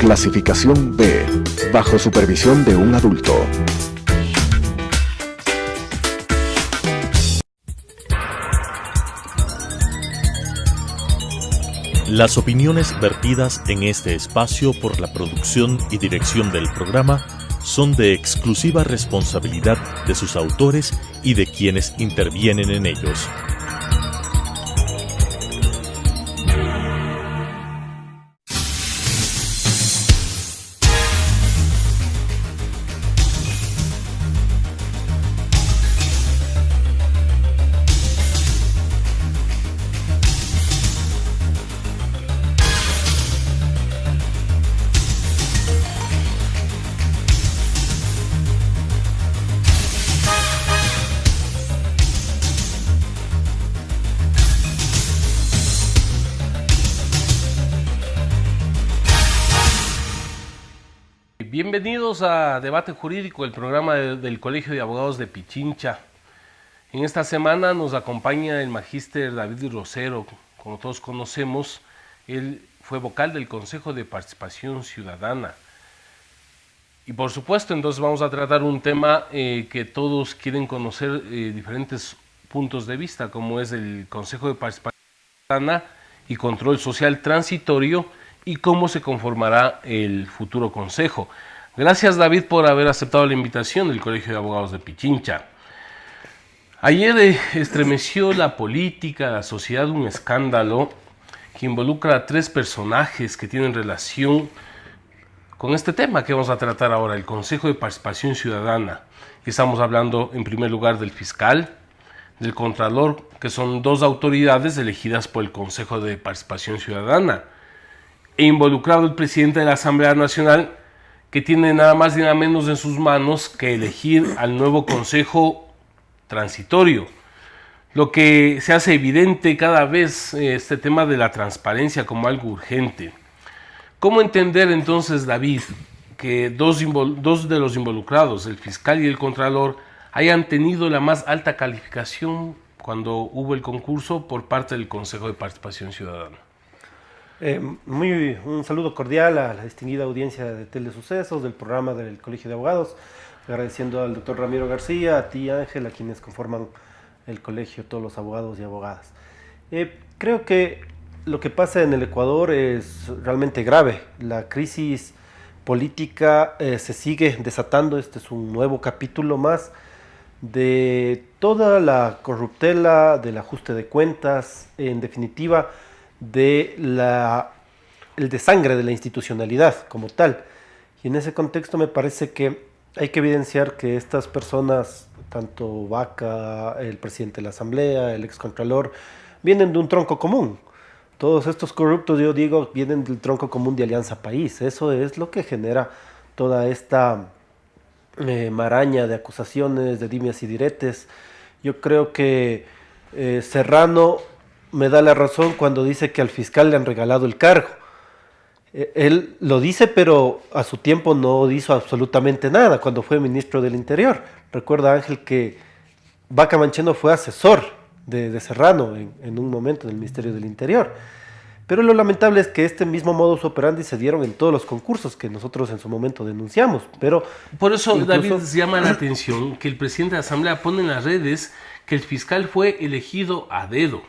Clasificación B, bajo supervisión de un adulto. Las opiniones vertidas en este espacio por la producción y dirección del programa son de exclusiva responsabilidad de sus autores y de quienes intervienen en ellos. Bienvenidos a Debate Jurídico, el programa del Colegio de Abogados de Pichincha. En esta semana nos acompaña el magíster David Rosero. Como todos conocemos, él fue vocal del Consejo de Participación Ciudadana. Y por supuesto, entonces vamos a tratar un tema que todos quieren conocer, diferentes puntos de vista, como es el Consejo de Participación Ciudadana y Control Social Transitorio, y cómo se conformará el futuro consejo. Gracias, David, por haber aceptado la invitación del Colegio de Abogados de Pichincha. Ayer estremeció la política, la sociedad, un escándalo que involucra a 3 personajes que tienen relación con este tema que vamos a tratar ahora, el Consejo de Participación Ciudadana. Estamos hablando en primer lugar del fiscal, del contralor, que son 2 autoridades elegidas por el Consejo de Participación Ciudadana, e involucrado el presidente de la Asamblea Nacional, que tiene nada más y nada menos en sus manos que elegir al nuevo Consejo Transitorio. Lo que se hace evidente cada vez este tema de la transparencia como algo urgente. ¿Cómo entender entonces, David, que dos de los involucrados, el fiscal y el contralor, hayan tenido la más alta calificación cuando hubo el concurso por parte del Consejo de Participación Ciudadana? Un saludo cordial a la distinguida audiencia de Telesucesos, del programa del Colegio de Abogados, agradeciendo al doctor Ramiro García, a ti, Ángel, a quienes conforman el colegio, todos los abogados y abogadas. Creo que lo que pasa en el Ecuador es realmente grave. La crisis política se sigue desatando. Este es un nuevo capítulo más de toda la corruptela, del ajuste de cuentas, en definitiva, el desangre de la institucionalidad como tal. Y en ese contexto me parece que hay que evidenciar que estas personas, tanto Vaca, el presidente de la Asamblea, el excontralor, vienen de un tronco común. Todos estos corruptos, yo digo, vienen del tronco común de Alianza País. Eso es lo que genera toda esta maraña de acusaciones, de dimes y diretes. Yo creo que Serrano me da la razón cuando dice que al fiscal le han regalado el cargo. Él lo dice, pero a su tiempo no hizo absolutamente nada cuando fue ministro del Interior. Recuerda, Ángel, que Vaca Mancheno fue asesor de Serrano en un momento del Ministerio del Interior. Pero lo lamentable es que este mismo modus operandi se dieron en todos los concursos que nosotros en su momento denunciamos. Pero por eso, incluso, David, llama la atención que el presidente de la Asamblea pone en las redes que el fiscal fue elegido a dedo.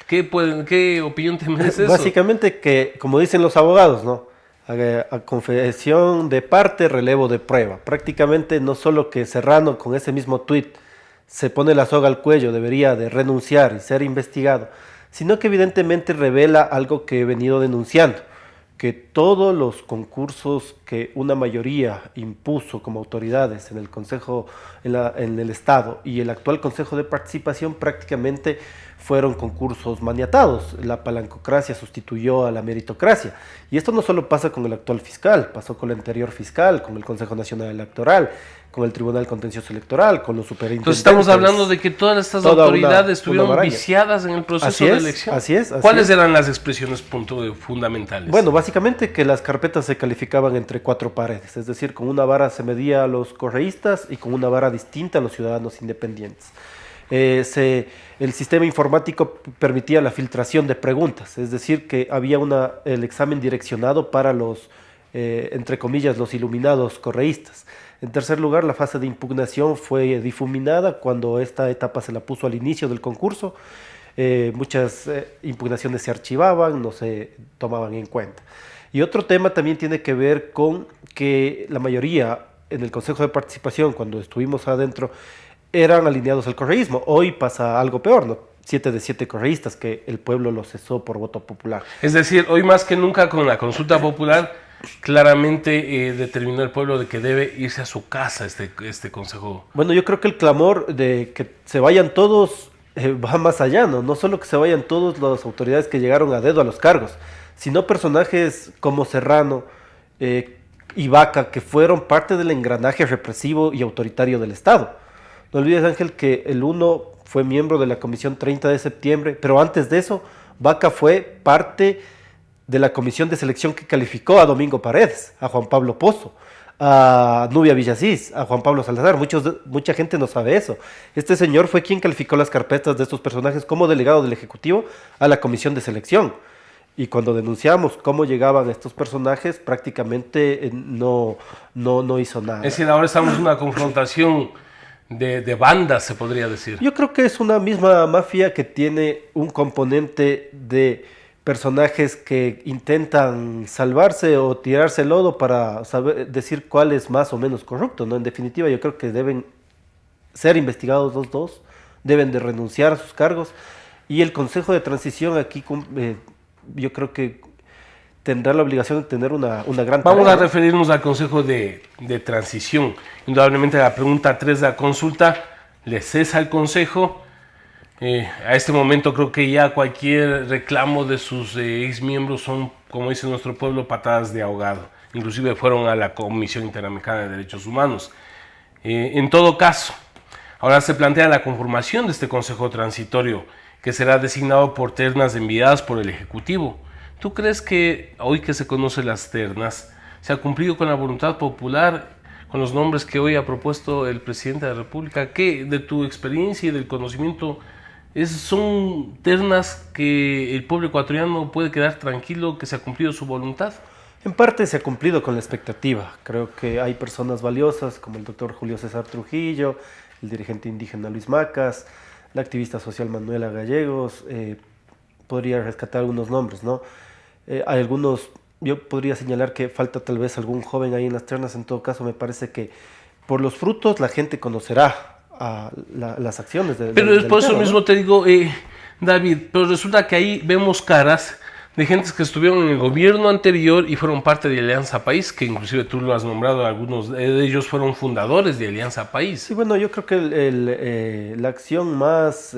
¿Qué opinión te merece eso? Básicamente que, como dicen los abogados, ¿no? A confesión de parte, relevo de prueba. Prácticamente no solo que Serrano con ese mismo tuit se pone la soga al cuello, debería de renunciar y ser investigado, sino que evidentemente revela algo que he venido denunciando, que todos los concursos que una mayoría impuso como autoridades en el Consejo, en el Estado y el actual Consejo de Participación prácticamente fueron concursos maniatados. La palancocracia sustituyó a la meritocracia. Y esto no solo pasa con el actual fiscal, pasó con el anterior fiscal, con el Consejo Nacional Electoral, con el Tribunal Contencioso Electoral, con los superintendentes. Entonces estamos hablando de que todas estas autoridades estuvieron viciadas en el proceso de elección. Así es. ¿Cuáles eran las expresiones fundamentales? Bueno, básicamente que las carpetas se calificaban entre 4 paredes, es decir, con una vara se medía a los correístas y con una vara distinta a los ciudadanos independientes. El sistema informático permitía la filtración de preguntas, es decir, que había el examen direccionado para los entre comillas, los iluminados correístas. En tercer lugar, la fase de impugnación fue difuminada cuando esta etapa se la puso al inicio del concurso. Muchas impugnaciones se archivaban, no se tomaban en cuenta. Y otro tema también tiene que ver con que la mayoría en el Consejo de Participación, cuando estuvimos adentro, eran alineados al correísmo. Hoy pasa algo peor, ¿no? 7 de 7 correístas que el pueblo los cesó por voto popular. Es decir, hoy más que nunca con la consulta popular, claramente determinó el pueblo de que debe irse a su casa este consejo. Bueno, yo creo que el clamor de que se vayan todos va más allá, ¿no? No solo que se vayan todas las autoridades que llegaron a dedo a los cargos, sino personajes como Serrano y Vaca, que fueron parte del engranaje represivo y autoritario del Estado. No olvides, Ángel, que el uno fue miembro de la Comisión 30 de septiembre, pero antes de eso, Vaca fue parte de la comisión de selección que calificó a Domingo Paredes, a Juan Pablo Pozo, a Nubia Villasís, a Juan Pablo Salazar. Mucha gente no sabe eso. Este señor fue quien calificó las carpetas de estos personajes como delegado del Ejecutivo a la comisión de selección. Y cuando denunciamos cómo llegaban estos personajes, prácticamente no hizo nada. Es decir, ahora estamos en una confrontación de bandas, se podría decir. Yo creo que es una misma mafia que tiene un componente de personajes que intentan salvarse o tirarse el lodo para decir cuál es más o menos corrupto, ¿no? En definitiva, yo creo que deben ser investigados los dos, deben de renunciar a sus cargos, y el Consejo de Transición aquí yo creo que tendrá la obligación de tener una gran Vamos tarea, a referirnos al Consejo de Transición. Indudablemente la pregunta 3 de la consulta, ¿le cesa el Consejo? A este momento creo que ya cualquier reclamo de sus ex miembros son, como dice nuestro pueblo, patadas de ahogado. Inclusive fueron a la Comisión Interamericana de Derechos Humanos. En todo caso, ahora se plantea la conformación de este Consejo Transitorio, que será designado por ternas enviadas por el Ejecutivo. ¿Tú crees que hoy que se conocen las ternas, se ha cumplido con la voluntad popular, con los nombres que hoy ha propuesto el presidente de la República? ¿Qué de tu experiencia y del conocimiento son ternas que el pueblo ecuatoriano puede quedar tranquilo que se ha cumplido su voluntad? En parte se ha cumplido con la expectativa. Creo que hay personas valiosas como el doctor Julio César Trujillo, el dirigente indígena Luis Macas, la activista social Manuela Gallegos. Podría rescatar algunos nombres, ¿no? Hay algunos, yo podría señalar que falta tal vez algún joven ahí en las ternas. En todo caso, me parece que por los frutos la gente conocerá las acciones pero es por eso mismo, ¿no? Te digo, David, pero resulta que ahí vemos caras de gentes que estuvieron en el gobierno anterior y fueron parte de Alianza País, que inclusive tú lo has nombrado, algunos de ellos fueron fundadores de Alianza País. Sí, bueno, yo creo que la acción más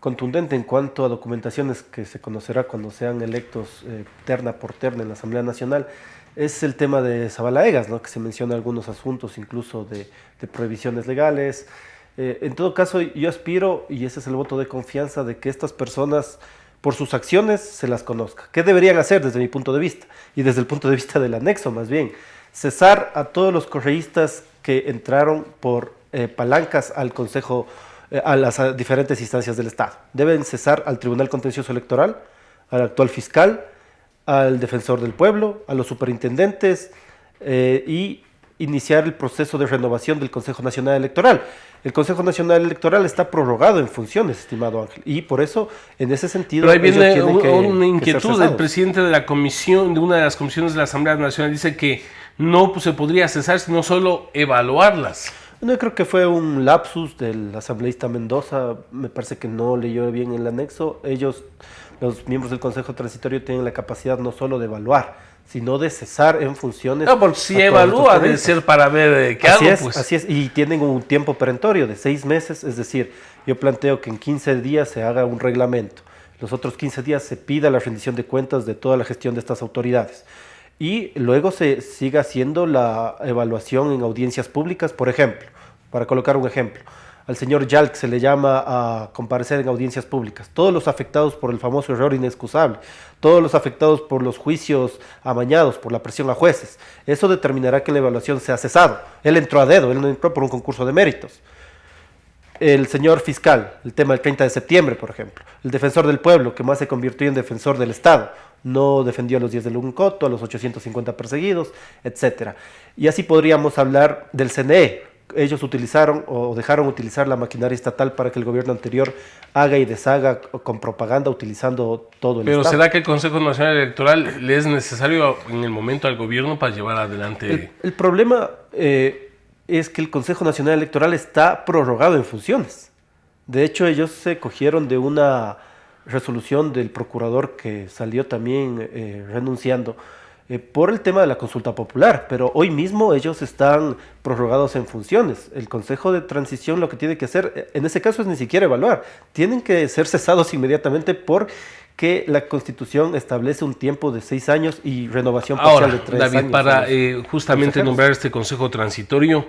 contundente en cuanto a documentaciones que se conocerá cuando sean electos terna por terna en la Asamblea Nacional es el tema de Zabalaegas, ¿no? Que se menciona algunos asuntos incluso de prohibiciones legales. En todo caso, yo aspiro, y ese es el voto de confianza, de que estas personas, por sus acciones, se las conozca. ¿Qué deberían hacer desde mi punto de vista? Y desde el punto de vista del anexo, más bien. Cesar a todos los correístas que entraron por palancas al Consejo, a las diferentes instancias del Estado. Deben cesar al Tribunal Contencioso Electoral, al actual fiscal, al defensor del pueblo, a los superintendentes y iniciar el proceso de renovación del Consejo Nacional Electoral. El Consejo Nacional Electoral está prorrogado en funciones, estimado Ángel, y por eso, en ese sentido... Pero ahí viene una inquietud del presidente de la comisión, de una de las comisiones de la Asamblea Nacional, dice que no se podría cesar, sino solo evaluarlas. Bueno, yo creo que fue un lapsus del asambleísta Mendoza, me parece que no leyó bien el anexo. Ellos, los miembros del Consejo Transitorio, tienen la capacidad no solo de evaluar, sino de cesar en funciones. No, porque si evalúa debe ser para ver qué hago, pues. Así es, y tienen un tiempo perentorio de 6 meses, es decir, yo planteo que en 15 días se haga un reglamento, los otros 15 días se pida la rendición de cuentas de toda la gestión de estas autoridades, y luego se siga haciendo la evaluación en audiencias públicas. Por ejemplo, para colocar un ejemplo, al señor Yalc se le llama a comparecer en audiencias públicas. Todos los afectados por el famoso error inexcusable, todos los afectados por los juicios amañados, por la presión a jueces, eso determinará que la evaluación sea cesado. Él entró a dedo, él no entró por un concurso de méritos. el señor fiscal, el tema del 30 de septiembre, por ejemplo, el defensor del pueblo, que más se convirtió en defensor del Estado, no defendió a los 10 del Uncoto, a los 850 perseguidos, etcétera. Y así podríamos hablar del CNE. Ellos utilizaron o dejaron utilizar la maquinaria estatal para que el gobierno anterior haga y deshaga con propaganda utilizando todo el Pero Estado. ¿será que el Consejo Nacional Electoral le es necesario en el momento al gobierno para llevar adelante? El problema es que el Consejo Nacional Electoral está prorrogado en funciones. De hecho, ellos se cogieron de una resolución del procurador que salió también renunciando por el tema de la consulta popular, pero hoy mismo ellos están prorrogados en funciones. El Consejo de Transición lo que tiene que hacer, en ese caso, es ni siquiera evaluar. Tienen que ser cesados inmediatamente porque la Constitución establece un tiempo de 6 años y renovación parcial de 3 años. David, para justamente nombrar este Consejo Transitorio,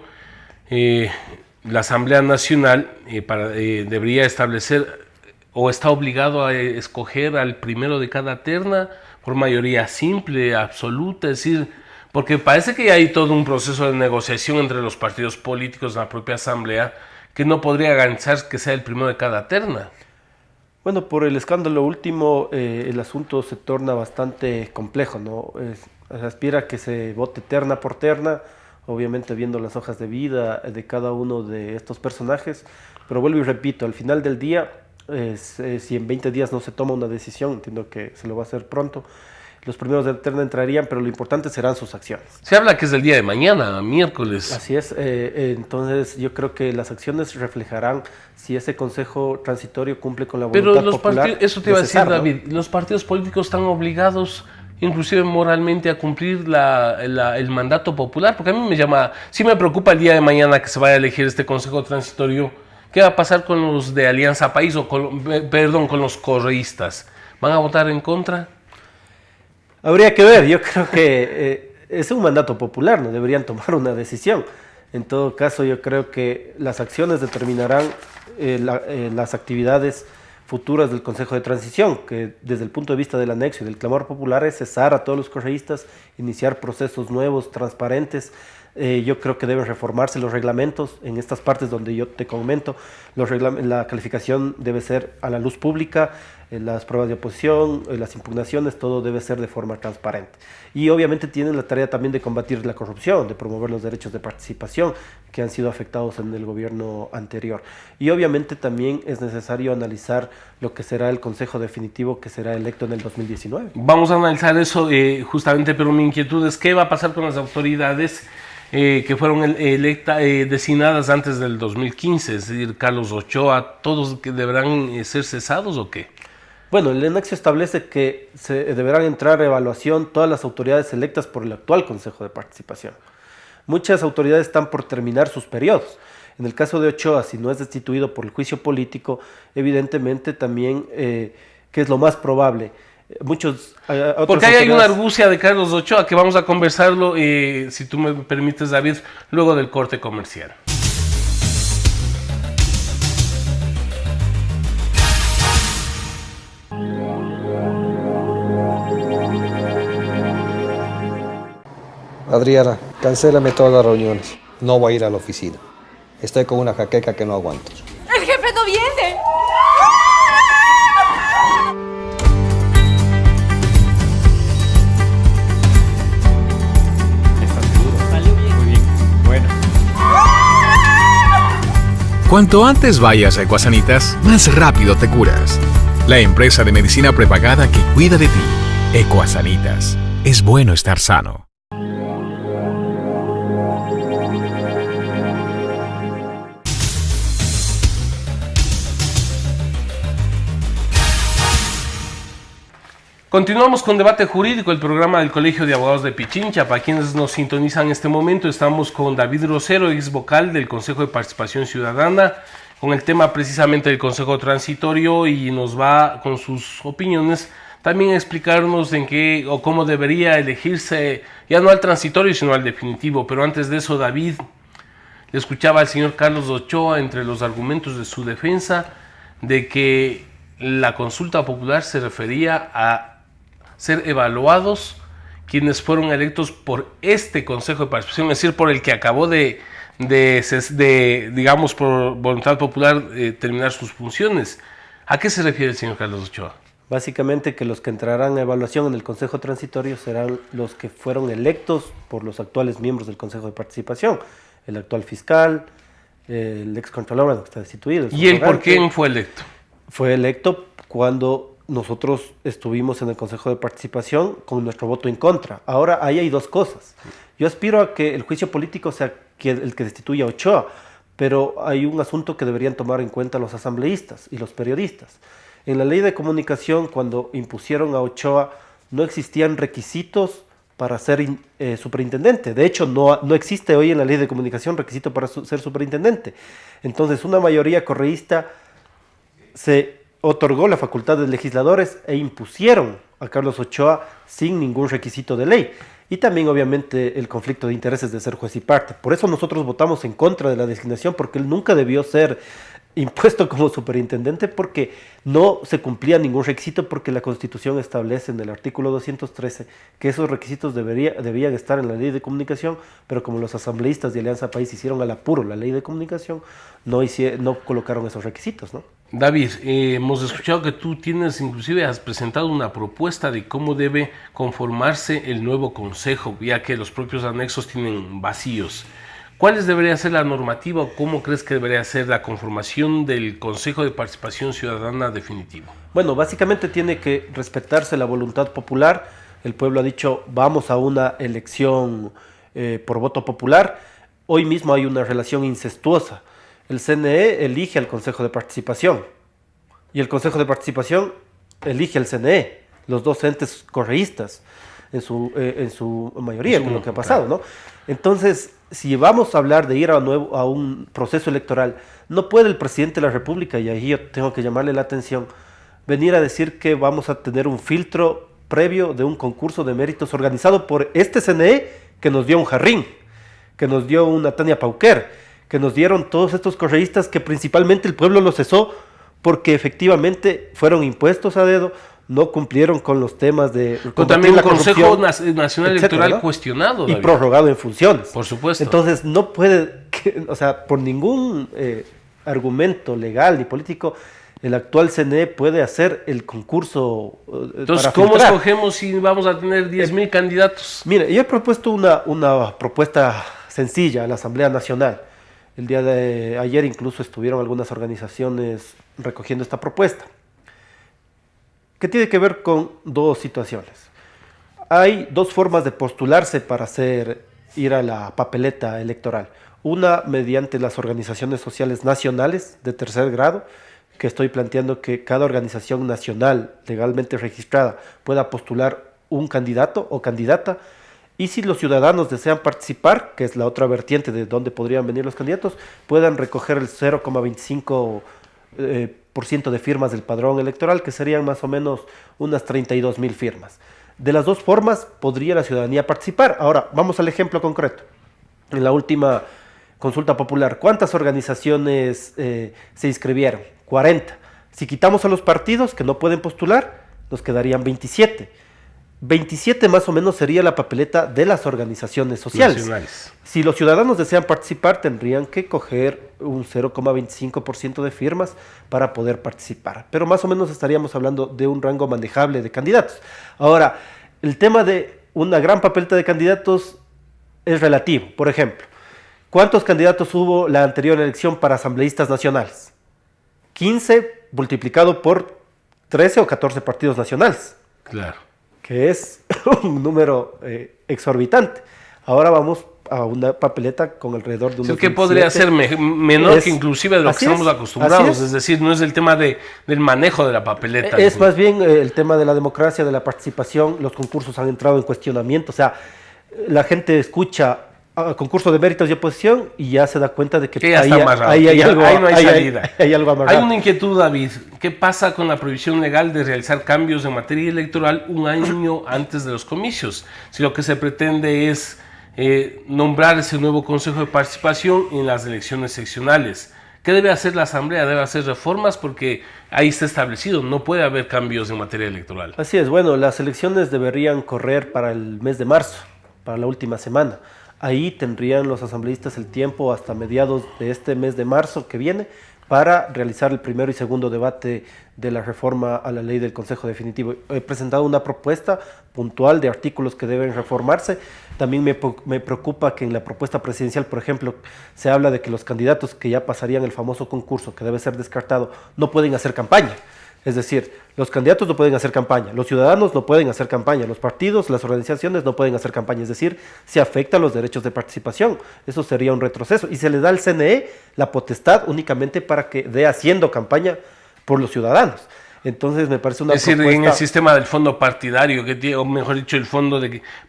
la Asamblea Nacional debería establecer o está obligado a escoger al primero de cada terna por mayoría simple, absoluta, es decir, porque parece que hay todo un proceso de negociación entre los partidos políticos en la propia Asamblea que no podría garantizar que sea el primero de cada terna. Bueno, por el escándalo último, el asunto se torna bastante complejo, ¿no? Se aspira a que se vote terna por terna, obviamente viendo las hojas de vida de cada uno de estos personajes, pero vuelvo y repito, al final del día, si en 20 días no se toma una decisión, entiendo que se lo va a hacer pronto, los primeros de terna entrarían, pero lo importante serán sus acciones. Se habla que es el día de mañana, miércoles. Así es, entonces yo creo que las acciones reflejarán si ese consejo transitorio cumple con la voluntad Pero los popular. partidos, eso te iba a decir, cesar, ¿no? David, los partidos políticos están obligados, inclusive moralmente, a cumplir el mandato popular, porque a mí sí me preocupa el día de mañana que se vaya a elegir este consejo transitorio. ¿Qué va a pasar con los de Alianza País o con los correístas? ¿Van a votar en contra? Habría que ver, yo creo que es un mandato popular, no deberían tomar una decisión. En todo caso, yo creo que las acciones determinarán las actividades futuras del Consejo de Transición, que desde el punto de vista del anexo y del clamor popular es cesar a todos los correístas, iniciar procesos nuevos, transparentes. Yo creo que deben reformarse los reglamentos en estas partes donde yo te comento. La calificación debe ser a la luz pública, las pruebas de oposición, las impugnaciones, todo debe ser de forma transparente. Y obviamente tienen la tarea también de combatir la corrupción, de promover los derechos de participación que han sido afectados en el gobierno anterior. Y obviamente también es necesario analizar lo que será el consejo definitivo que será electo en el 2019. Vamos a analizar eso justamente, pero mi inquietud es qué va a pasar con las autoridades que fueron designadas antes del 2015, es decir, Carlos Ochoa, ¿todos que deberán ser cesados o qué? Bueno, el anexo establece que se deberán entrar a evaluación todas las autoridades electas por el actual Consejo de Participación. Muchas autoridades están por terminar sus periodos. En el caso de Ochoa, si no es destituido por el juicio político, evidentemente también, que es lo más probable, porque hay una argucia de Carlos Ochoa que vamos a conversarlo, si tú me permites, David, luego del corte comercial. Adriana, cancélame todas las reuniones. No voy a ir a la oficina. Estoy con una jaqueca que no aguanto. ¡El jefe no viene! Cuanto antes vayas a Ecuasanitas, más rápido te curas. La empresa de medicina prepagada que cuida de ti. Ecuasanitas. Es bueno estar sano. Continuamos con Debate Jurídico, el programa del Colegio de Abogados de Pichincha. Para quienes nos sintonizan en este momento, estamos con David Rosero, ex vocal del Consejo de Participación Ciudadana, con el tema precisamente del Consejo Transitorio, y nos va con sus opiniones también a explicarnos en qué o cómo debería elegirse, ya no al transitorio, sino al definitivo. Pero antes de eso, David, le escuchaba al señor Carlos Ochoa entre los argumentos de su defensa de que la consulta popular se refería a ser evaluados quienes fueron electos por este Consejo de Participación, es decir, por el que acabó de digamos, por voluntad popular, terminar sus funciones. ¿A qué se refiere el señor Carlos Ochoa? Básicamente que los que entrarán a evaluación en el Consejo Transitorio serán los que fueron electos por los actuales miembros del Consejo de Participación, el actual fiscal, el excontralor que está destituido. ¿Y él por quién fue electo? Fue electo cuando nosotros estuvimos en el Consejo de Participación con nuestro voto en contra. Ahora, ahí hay dos cosas. Yo aspiro a que el juicio político sea el que destituya a Ochoa, pero hay un asunto que deberían tomar en cuenta los asambleístas y los periodistas. En la ley de comunicación, cuando impusieron a Ochoa, no existían requisitos para ser superintendente. De hecho, no existe hoy en la ley de comunicación requisito para ser superintendente. Entonces, una mayoría correísta se otorgó la facultad de legisladores e impusieron a Carlos Ochoa sin ningún requisito de ley. Y también, obviamente, el conflicto de intereses de ser juez y parte. Por eso nosotros votamos en contra de la designación, porque él nunca debió ser impuesto como superintendente, porque no se cumplía ningún requisito, porque la Constitución establece en el artículo 213 que esos requisitos debían estar en la ley de comunicación, pero como los asambleístas de Alianza País hicieron al apuro la ley de comunicación, no colocaron esos requisitos, ¿no? David, hemos escuchado que tú has presentado una propuesta de cómo debe conformarse el nuevo consejo, ya que los propios anexos tienen vacíos. ¿Cuál debería ser la normativa o cómo crees que debería ser la conformación del Consejo de Participación Ciudadana definitivo? Bueno, básicamente tiene que respetarse la voluntad popular. El pueblo ha dicho, vamos a una elección por voto popular. Hoy mismo hay una relación incestuosa. El CNE elige al Consejo de Participación y el Consejo de Participación elige al CNE, los dos entes correístas en su mayoría, con lo que ha pasado, ¿no? Entonces, si vamos a hablar de ir a un proceso electoral, no puede el presidente de la República, y ahí yo tengo que llamarle la atención, venir a decir que vamos a tener un filtro previo de un concurso de méritos organizado por este CNE que nos dio un Jarrín, que nos dio una Tania Pauquer, que nos dieron todos estos correístas que principalmente el pueblo los cesó porque efectivamente fueron impuestos a dedo, no cumplieron con los temas de... Pero también el Consejo Nacional Electoral, ¿no?, cuestionado, David, y prorrogado en funciones. Por supuesto. Entonces no puede, por ningún argumento legal ni político, el actual CNE puede hacer el concurso. Entonces, ¿cómo escogemos si vamos a tener 10,000 candidatos? Mire, yo he propuesto una propuesta sencilla a la Asamblea Nacional. El día de ayer incluso estuvieron algunas organizaciones recogiendo esta propuesta, que tiene que ver con dos situaciones. Hay dos formas de postularse para ir a la papeleta electoral. Una mediante las organizaciones sociales nacionales de tercer grado, que estoy planteando que cada organización nacional legalmente registrada pueda postular un candidato o candidata. Y si los ciudadanos desean participar, que es la otra vertiente de donde podrían venir los candidatos, puedan recoger el 0,25% de firmas del padrón electoral, que serían más o menos unas 32,000 firmas. De las dos formas podría la ciudadanía participar. Ahora, vamos al ejemplo concreto. En la última consulta popular, ¿cuántas organizaciones se inscribieron? 40. Si quitamos a los partidos que no pueden postular, nos quedarían 27. 27 más o menos sería la papeleta de las organizaciones sociales. Nacionales. Si los ciudadanos desean participar, tendrían que coger un 0,25% de firmas para poder participar. Pero más o menos estaríamos hablando de un rango manejable de candidatos. Ahora, el tema de una gran papeleta de candidatos es relativo. Por ejemplo, ¿cuántos candidatos hubo la anterior elección para asambleístas nacionales? 15 multiplicado por 13 o 14 partidos nacionales. Claro. Que es un número exorbitante. Ahora vamos a una papeleta con alrededor de unos 27. Que podría ser menor que inclusive de lo que estamos acostumbrados. Es decir, no es el tema del manejo de la papeleta. Es más bien el tema de la democracia, de la participación. Los concursos han entrado en cuestionamiento. O sea, la gente escucha concurso de méritos y oposición y ya se da cuenta de que ya está amarrado. Ahí no hay salida. Hay algo amarrado. Hay una inquietud, David. ¿Qué pasa con la prohibición legal de realizar cambios en materia electoral un año antes de los comicios? Si lo que se pretende es nombrar ese nuevo Consejo de Participación en las elecciones seccionales. ¿Qué debe hacer la Asamblea? ¿Debe hacer reformas? Porque ahí está establecido, no puede haber cambios en materia electoral. Así es, bueno, las elecciones deberían correr para el mes de marzo, para la última semana. Ahí tendrían los asambleístas el tiempo hasta mediados de este mes de marzo que viene para realizar el primero y segundo debate de la reforma a la ley del Consejo Definitivo. He presentado una propuesta puntual de artículos que deben reformarse. También me preocupa que en la propuesta presidencial, por ejemplo, se habla de que los candidatos que ya pasarían el famoso concurso, que debe ser descartado, no pueden hacer campaña. Es decir, los candidatos no pueden hacer campaña, los ciudadanos no pueden hacer campaña, los partidos, las organizaciones no pueden hacer campaña. Es decir, se afecta los derechos de participación. Eso sería un retroceso. Y se le da al CNE la potestad únicamente para que dé haciendo campaña por los ciudadanos. Entonces me parece una propuesta... Es decir, en el sistema del fondo partidario, que tiene, o mejor dicho, el fondo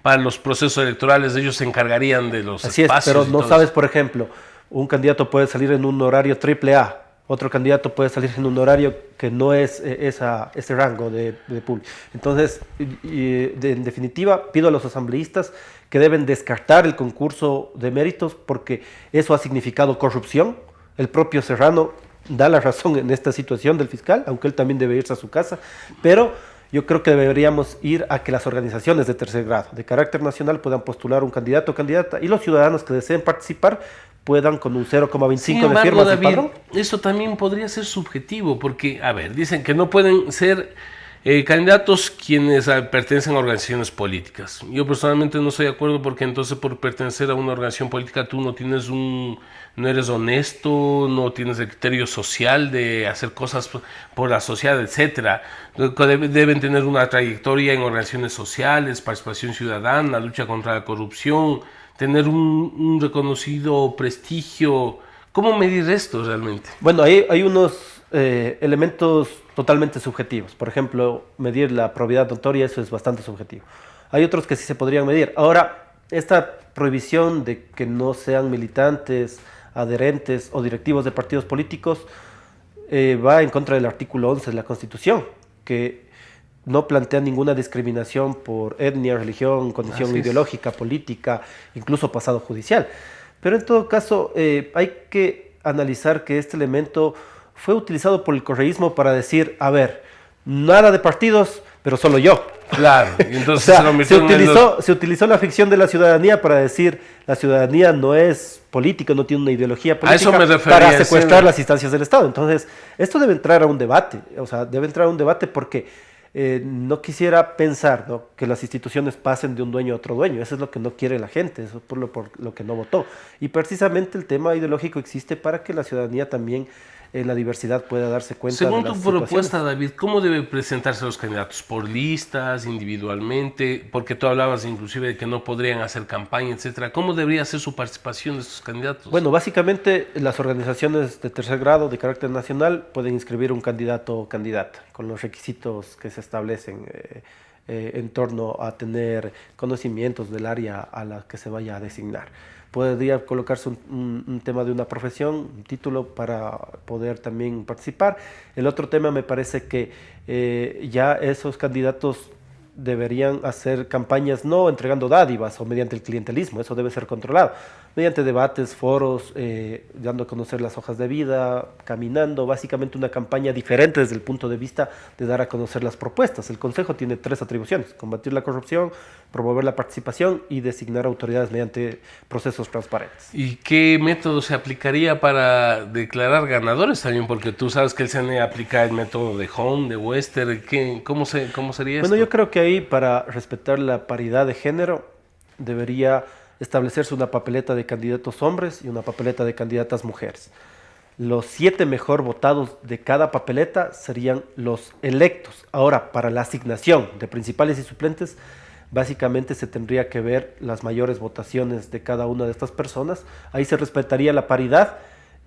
para los procesos electorales, ellos se encargarían de los Así espacios. Es, pero no sabes, por ejemplo, un candidato puede salir en un horario AAA, otro candidato puede salir en un horario que no es ese rango de público. Entonces, en definitiva, pido a los asambleístas que deben descartar el concurso de méritos porque eso ha significado corrupción. El propio Serrano da la razón en esta situación del fiscal, aunque él también debe irse a su casa, pero yo creo que deberíamos ir a que las organizaciones de tercer grado, de carácter nacional, puedan postular un candidato o candidata y los ciudadanos que deseen participar puedan con un 0,25 de firmas del padrón. Eso también podría ser subjetivo, porque, a ver, dicen que no pueden ser candidatos quienes pertenecen a organizaciones políticas. Yo personalmente no estoy de acuerdo porque entonces por pertenecer a una organización política tú no eres honesto, no tienes el criterio social de hacer cosas por la sociedad, etcétera. Deben tener una trayectoria en organizaciones sociales, participación ciudadana, lucha contra la corrupción, tener un reconocido prestigio. ¿Cómo medir esto realmente? Bueno, hay unos elementos totalmente subjetivos. Por ejemplo, medir la probidad notoria, eso es bastante subjetivo. Hay otros que sí se podrían medir. Ahora, esta prohibición de que no sean militantes, adherentes o directivos de partidos políticos va en contra del artículo 11 de la Constitución, que no plantea ninguna discriminación por etnia, religión, condición ideológica, política, incluso pasado judicial. Pero en todo caso, hay que analizar que este elemento fue utilizado por el correísmo para decir, a ver, nada de partidos, pero solo yo. Claro, y entonces o sea, se utilizó la ficción de la ciudadanía para decir, la ciudadanía no es política, no tiene una ideología política, a eso me refería, para secuestrar las instancias del Estado. Entonces, esto debe entrar a un debate, o sea, debe entrar a un debate porque no quisiera pensar, ¿no?, que las instituciones pasen de un dueño a otro dueño. Eso es lo que no quiere la gente, eso es por lo que no votó. Y precisamente el tema ideológico existe para que la ciudadanía también en la diversidad pueda darse cuenta. Según de las tu propuesta, David, ¿cómo deben presentarse los candidatos? ¿Por listas, individualmente? Porque tú hablabas inclusive de que no podrían hacer campaña, etcétera. ¿Cómo debería ser su participación de estos candidatos? Bueno, básicamente las organizaciones de tercer grado de carácter nacional pueden inscribir un candidato o candidata con los requisitos que se establecen en torno a tener conocimientos del área a la que se vaya a designar. Podría colocarse un tema de una profesión, un título para poder también participar. El otro tema me parece que ya esos candidatos deberían hacer campañas no entregando dádivas o mediante el clientelismo, eso debe ser controlado, mediante debates, foros, dando a conocer las hojas de vida, caminando, básicamente una campaña diferente desde el punto de vista de dar a conocer las propuestas. El Consejo tiene 3 atribuciones: combatir la corrupción, promover la participación y designar autoridades mediante procesos transparentes. ¿Y qué método se aplicaría para declarar ganadores también? Porque tú sabes que el CNE aplica el método de Home, de Wester. ¿Cómo sería esto? Bueno, yo creo que ahí, para respetar la paridad de género, debería establecerse una papeleta de candidatos hombres y una papeleta de candidatas mujeres. Los 7 mejor votados de cada papeleta serían los electos. Ahora, para la asignación de principales y suplentes, básicamente se tendría que ver las mayores votaciones de cada una de estas personas. Ahí se respetaría la paridad,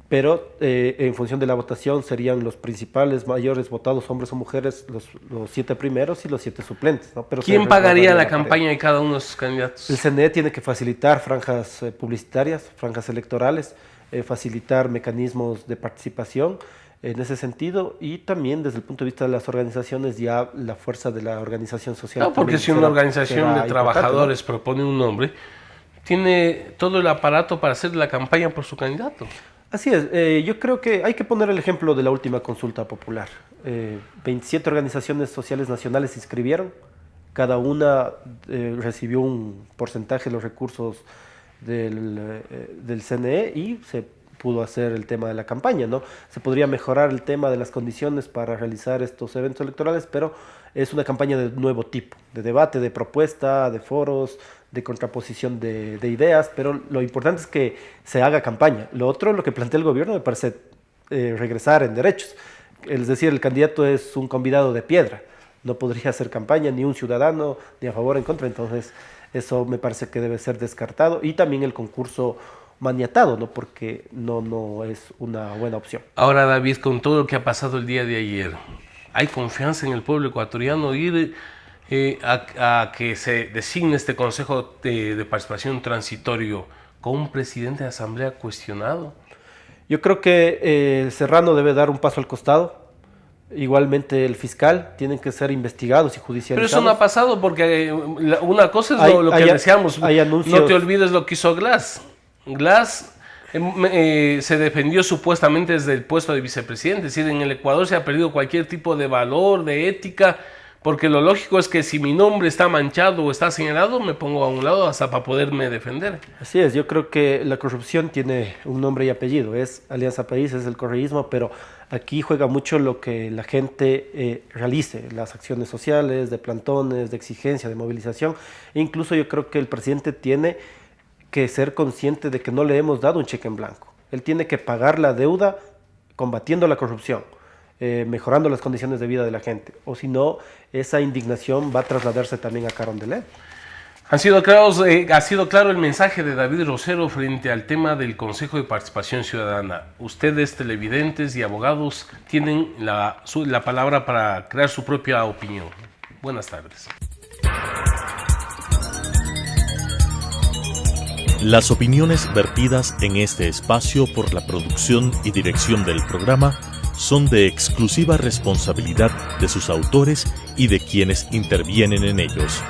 pero en función de la votación serían los principales mayores votados, hombres o mujeres, los 7 primeros y los 7 suplentes, ¿no? Pero ¿quién pagaría la campaña de cada uno de esos candidatos? El CNE tiene que facilitar franjas publicitarias, franjas electorales, facilitar mecanismos de participación en ese sentido, y también desde el punto de vista de las organizaciones, ya la fuerza de la organización social. No, porque si una organización de trabajadores, ¿no?, propone un nombre, tiene todo el aparato para hacer la campaña por su candidato. Así es, yo creo que hay que poner el ejemplo de la última consulta popular. 27 organizaciones sociales nacionales se inscribieron, cada una recibió un porcentaje de los recursos del CNE y se pudo hacer el tema de la campaña, ¿no? Se podría mejorar el tema de las condiciones para realizar estos eventos electorales, pero es una campaña de nuevo tipo, de debate, de propuesta, de foros, de contraposición de ideas, pero lo importante es que se haga campaña. Lo otro, lo que plantea el gobierno, me parece regresar en derechos. Es decir, el candidato es un convidado de piedra, no podría hacer campaña ni un ciudadano, ni a favor ni en contra, entonces eso me parece que debe ser descartado, y también el concurso maniatado, ¿no? Porque no es una buena opción. Ahora, David, con todo lo que ha pasado el día de ayer, ¿hay confianza en el pueblo ecuatoriano ir a que se designe este Consejo de Participación Transitorio con un presidente de asamblea cuestionado? Yo creo que Serrano debe dar un paso al costado. Igualmente el fiscal, tienen que ser investigados y judicializados. Pero eso no ha pasado porque una cosa es lo que deseamos. No te olvides lo que hizo Glass. Glass se defendió supuestamente desde el puesto de vicepresidente. Es decir, en el Ecuador se ha perdido cualquier tipo de valor, de ética, porque lo lógico es que si mi nombre está manchado o está señalado, me pongo a un lado hasta para poderme defender. Así es, yo creo que la corrupción tiene un nombre y apellido, es Alianza País, es el correísmo, pero aquí juega mucho lo que la gente realice, las acciones sociales, de plantones, de exigencia, de movilización, e incluso yo creo que el presidente tiene que ser consciente de que no le hemos dado un cheque en blanco. Él tiene que pagar la deuda combatiendo la corrupción, mejorando las condiciones de vida de la gente, o si no, esa indignación va a trasladarse también a Carondelet. Ha sido claro el mensaje de David Rosero frente al tema del Consejo de Participación Ciudadana. Ustedes, televidentes y abogados, tienen la palabra para crear su propia opinión. Buenas tardes. Las opiniones vertidas en este espacio por la producción y dirección del programa son de exclusiva responsabilidad de sus autores y de quienes intervienen en ellos.